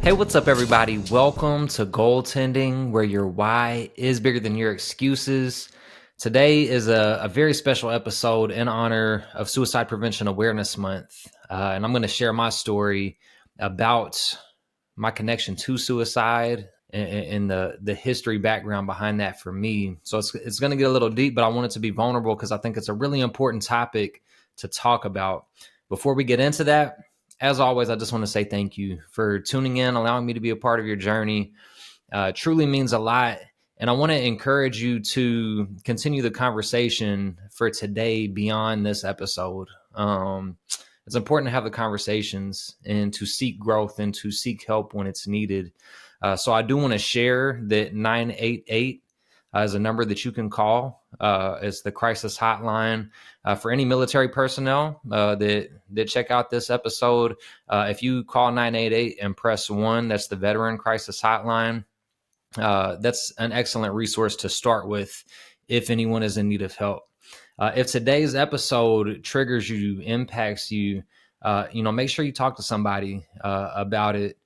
Hey, what's up, everybody? Welcome to Goaltending, where your why is bigger than your excuses. Today is a very special episode in honor of Suicide Prevention Awareness Month. And I'm going to share my story about my connection to suicide and the history background behind that for me. So it's going to get a little deep, but I want it to be vulnerable because I think it's a really important topic to talk about. Before we get into that, as always, I just want to say thank you for tuning in, allowing me to be a part of your journey. Truly means a lot. And I want to encourage you to continue the conversation for today beyond this episode. It's important to have the conversations and to seek growth and to seek help when it's needed. So I do want to share that 988 is a number that you can call. It's the crisis hotline for any military personnel that check out this episode. If you call 988 and press 1, that's the Veteran Crisis Hotline. That's an excellent resource to start with if anyone is in need of help. If today's episode triggers you, impacts you, make sure you talk to somebody about it.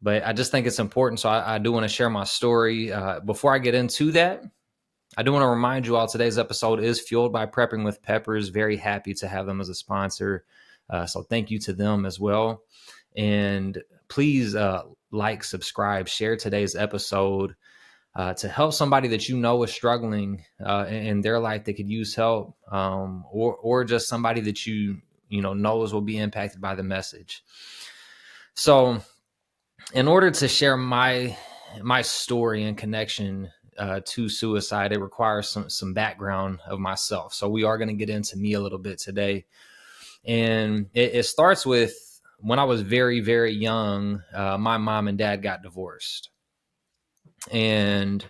But I just think it's important. So I do want to share my story. Before I get into that, I do want to remind you all today's episode is fueled by Prepping with Peppers. Very happy to have them as a sponsor. So thank you to them as well. And please like, subscribe, share today's episode to help somebody that you know is struggling in their life that could use help, or just somebody that you knows will be impacted by the message. So in order to share my story and connection to suicide, it requires some background of myself. So we are going to get into me a little bit today. And it starts with when I was very, very young, my mom and dad got divorced. And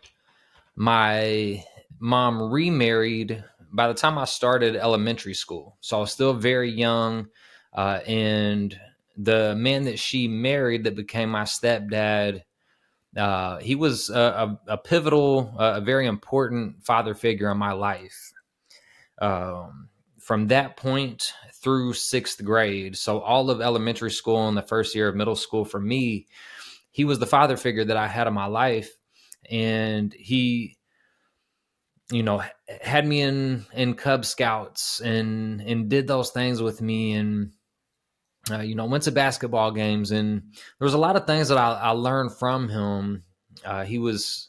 my mom remarried by the time I started elementary school. So I was still very young. And the man that she married that became my stepdad, he was a pivotal, a very important father figure in my life. From that point through sixth grade, so all of elementary school and the first year of middle school for me, he was the father figure that I had in my life. And he, had me in Cub Scouts and did those things with me, and went to basketball games, and there was a lot of things that I learned from him. He was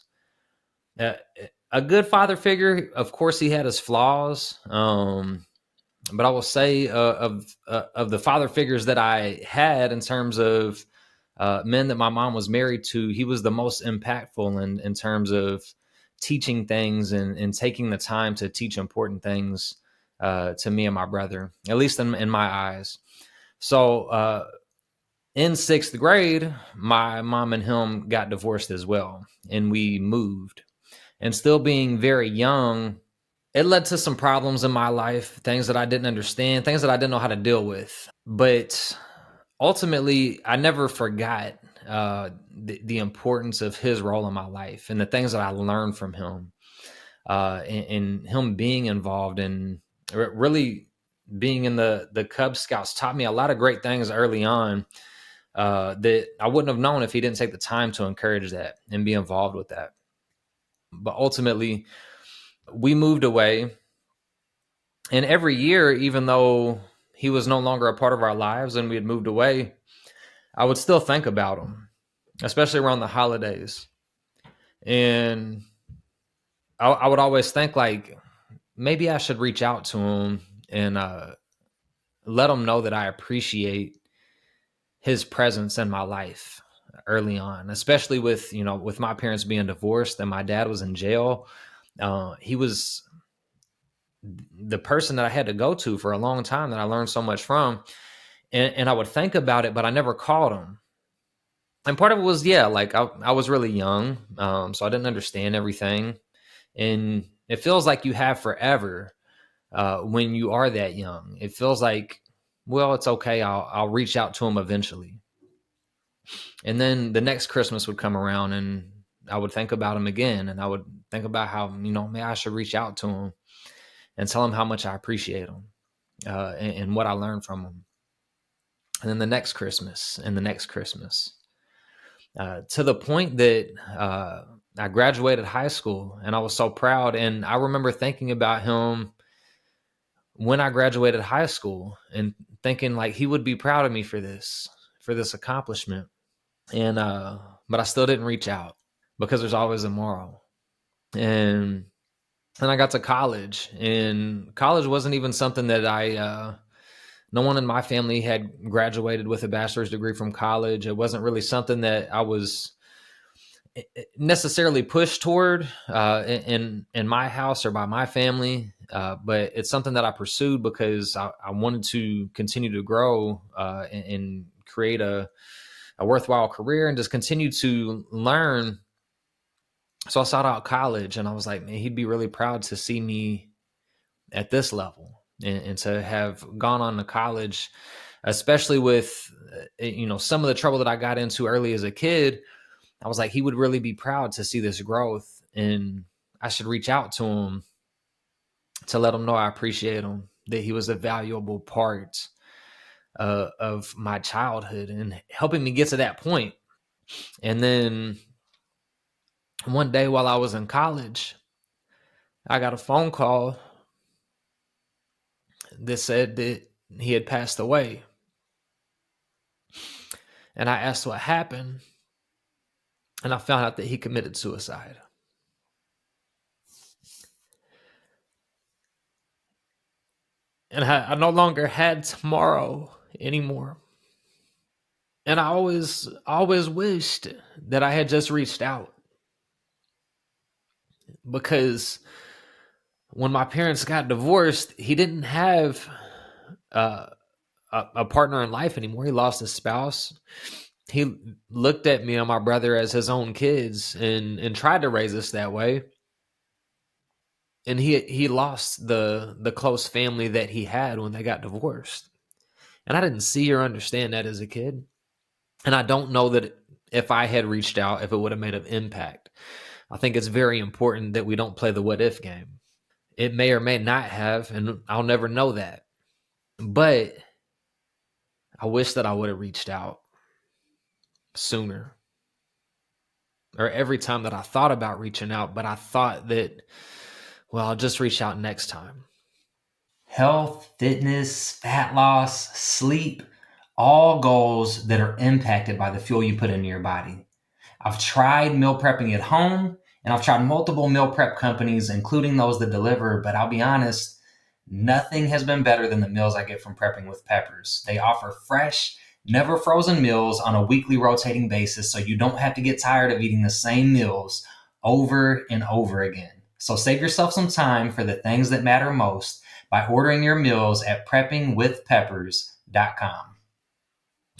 a good father figure. Of course, he had his flaws, but I will say of the father figures that I had in terms of men that my mom was married to, he was the most impactful in terms of teaching things and taking the time to teach important things to me and my brother, at least in my eyes. So in sixth grade, my mom and him got divorced as well, and we moved. And still being very young, it led to some problems in my life, things that I didn't understand, things that I didn't know how to deal with. But ultimately, I never forgot the importance of his role in my life and the things that I learned from him, and him being involved and really being in the Cub Scouts taught me a lot of great things early on that I wouldn't have known if he didn't take the time to encourage that and be involved with that. But ultimately, we moved away. And every year, even though he was no longer a part of our lives and we had moved away, I would still think about him, especially around the holidays. And I would always think, like, maybe I should reach out to him and let him know that I appreciate his presence in my life early on, especially with my parents being divorced and my dad was in jail. He was the person that I had to go to for a long time that I learned so much from. And I would think about it, but I never called him. And part of it was, like I was really young. So I didn't understand everything. And it feels like you have forever when you are that young. It feels like, well, it's okay. I'll reach out to him eventually. And then the next Christmas would come around and I would think about him again. And I would think about how, maybe I should reach out to him and tell him how much I appreciate him and what I learned from him. And then the next Christmas and the next Christmas. to the point that I graduated high school, and I was so proud. And I remember thinking about him when I graduated high school and thinking like he would be proud of me for this accomplishment. And but I still didn't reach out because there's always a tomorrow. And then I got to college, and college wasn't even something that no one in my family had graduated with a bachelor's degree from college. It wasn't really something that I was necessarily pushed toward in my house or by my family, but it's something that I pursued because I wanted to continue to grow and create a worthwhile career and just continue to learn. So I sought out college, and I was like, man, he'd be really proud to see me at this level, and to have gone on to college, especially with some of the trouble that I got into early as a kid. I was like, he would really be proud to see this growth, and I should reach out to him to let him know I appreciate him, that he was a valuable part of my childhood and helping me get to that point. And then one day while I was in college, I got a phone call that said that he had passed away. And I asked what happened, and I found out that he committed suicide. And I no longer had tomorrow anymore. And I always wished that I had just reached out, because when my parents got divorced, he didn't have a partner in life anymore. He lost his spouse. He looked at me and my brother as his own kids and tried to raise us that way. And he lost the close family that he had when they got divorced. And I didn't see or understand that as a kid. And I don't know that if I had reached out, if it would have made an impact. I think it's very important that we don't play the what if game. It may or may not have, and I'll never know that. But I wish that I would have reached out sooner. Or every time that I thought about reaching out, but I thought that, well, I'll just reach out next time. Health, fitness, fat loss, sleep, all goals that are impacted by the fuel you put into your body. I've tried meal prepping at home, and I've tried multiple meal prep companies, including those that deliver, but I'll be honest, nothing has been better than the meals I get from Prepping with Peppers. They offer fresh, never frozen meals on a weekly rotating basis, so you don't have to get tired of eating the same meals over and over again. So save yourself some time for the things that matter most by ordering your meals at preppingwithpeppers.com.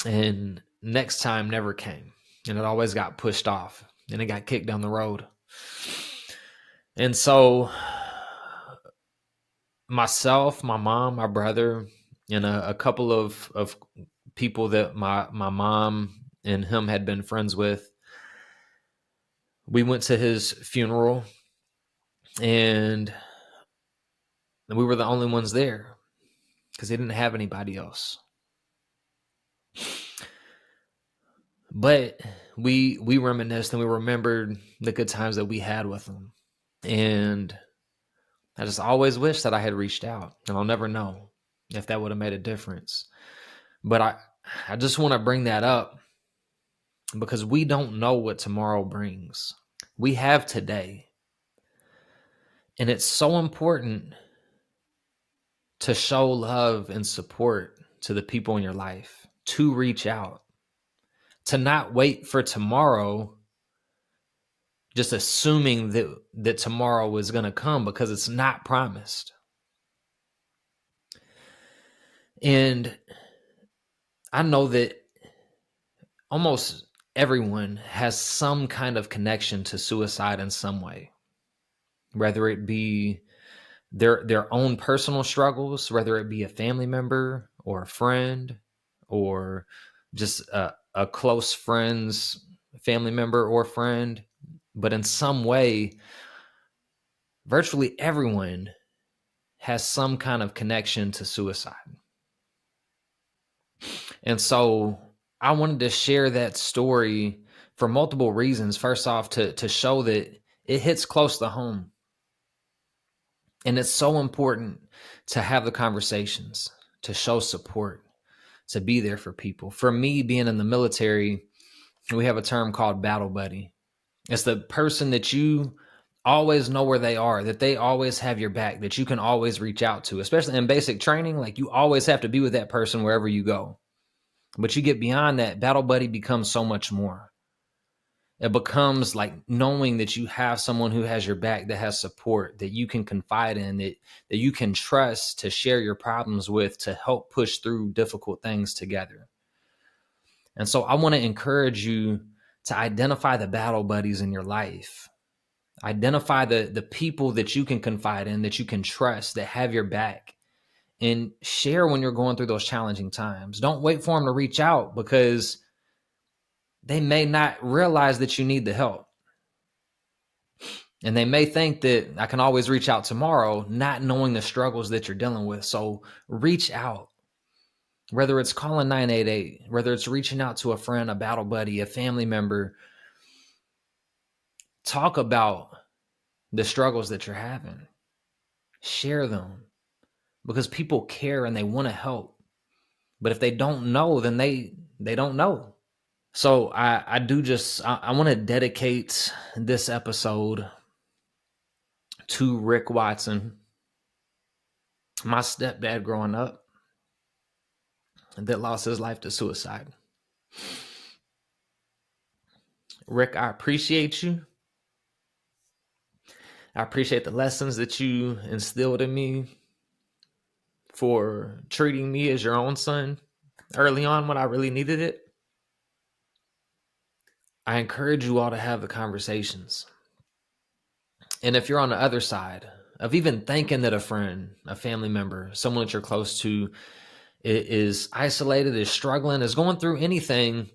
And next time never came, and it always got pushed off, and it got kicked down the road. And so myself, my mom, my brother, and a couple of people that my mom and him had been friends with, we went to his funeral, and we were the only ones there because he didn't have anybody else. But we reminisced, and we remembered the good times that we had with him. And I just always wish that I had reached out, and I'll never know if that would have made a difference. But I just want to bring that up because we don't know what tomorrow brings. We have today. And it's so important to show love and support to the people in your life, to reach out, to not wait for tomorrow, just assuming that tomorrow is going to come, because it's not promised. And I know that almost everyone has some kind of connection to suicide in some way, whether it be their own personal struggles, whether it be a family member or a friend or just a close friend's family member or friend. But in some way, virtually everyone has some kind of connection to suicide. And so I wanted to share that story for multiple reasons. First off, to show that it hits close to home. And it's so important to have the conversations, to show support, to be there for people. For me, being in the military, we have a term called battle buddy. It's the person that you always know where they are, that they always have your back, that you can always reach out to, especially in basic training. Like, you always have to be with that person wherever you go. But you get beyond that, battle buddy becomes so much more. It becomes like knowing that you have someone who has your back, that has support, that you can confide in, that you can trust to share your problems with, to help push through difficult things together. And so I want to encourage you to identify the battle buddies in your life. Identify the people that you can confide in, that you can trust, that have your back, and share when you're going through those challenging times. Don't wait for them to reach out, because they may not realize that you need the help. And they may think that I can always reach out tomorrow, not knowing the struggles that you're dealing with. So reach out, whether it's calling 988, whether it's reaching out to a friend, a battle buddy, a family member. Talk about the struggles that you're having. Share them, because people care and they want to help. But if they don't know, then they don't know. So I want to dedicate this episode to Rick Watson, my stepdad growing up, that lost his life to suicide. Rick, I appreciate you. I appreciate the lessons that you instilled in me, for treating me as your own son early on when I really needed it. I encourage you all to have the conversations. And if you're on the other side of even thinking that a friend, a family member, someone that you're close to is isolated, is struggling, is going through anything,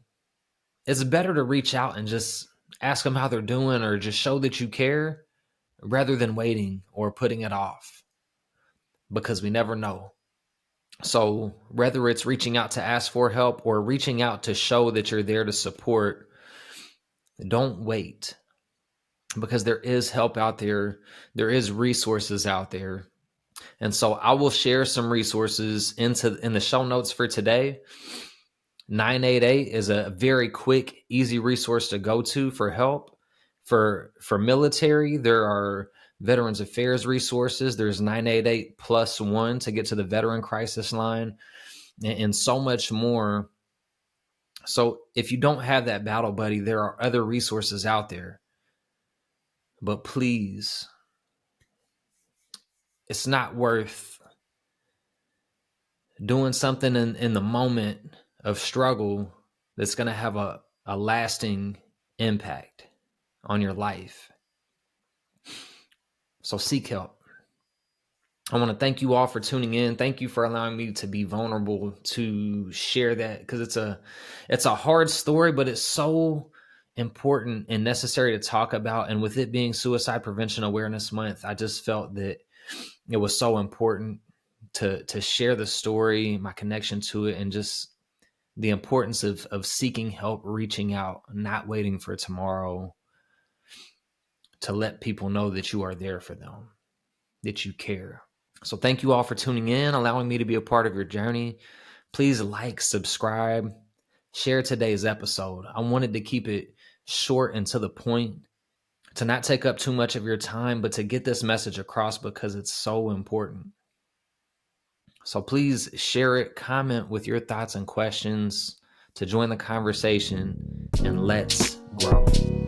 it's better to reach out and just ask them how they're doing, or just show that you care, rather than waiting or putting it off, because we never know. So whether it's reaching out to ask for help or reaching out to show that you're there to support, don't wait, because there is help out there. There is resources out there. And so I will share some resources in the show notes for today. 988 is a very quick, easy resource to go to for help. For military, there are Veterans Affairs resources. There's 988+1 to get to the Veteran Crisis Line, and so much more. So if you don't have that battle buddy, there are other resources out there. But please, it's not worth doing something in the moment of struggle that's going to have a lasting impact on your life. So seek help. I want to thank you all for tuning in. Thank you for allowing me to be vulnerable, to share that, because it's a hard story, but it's so important and necessary to talk about. And with it being Suicide Prevention Awareness Month, I just felt that it was so important to share the story, my connection to it, and just the importance of seeking help, reaching out, not waiting for tomorrow, to let people know that you are there for them, that you care. So thank you all for tuning in, allowing me to be a part of your journey. Please like, subscribe, share today's episode. I wanted to keep it short and to the point, to not take up too much of your time, but to get this message across, because it's so important. So please share it, comment with your thoughts and questions, to join the conversation, and let's grow.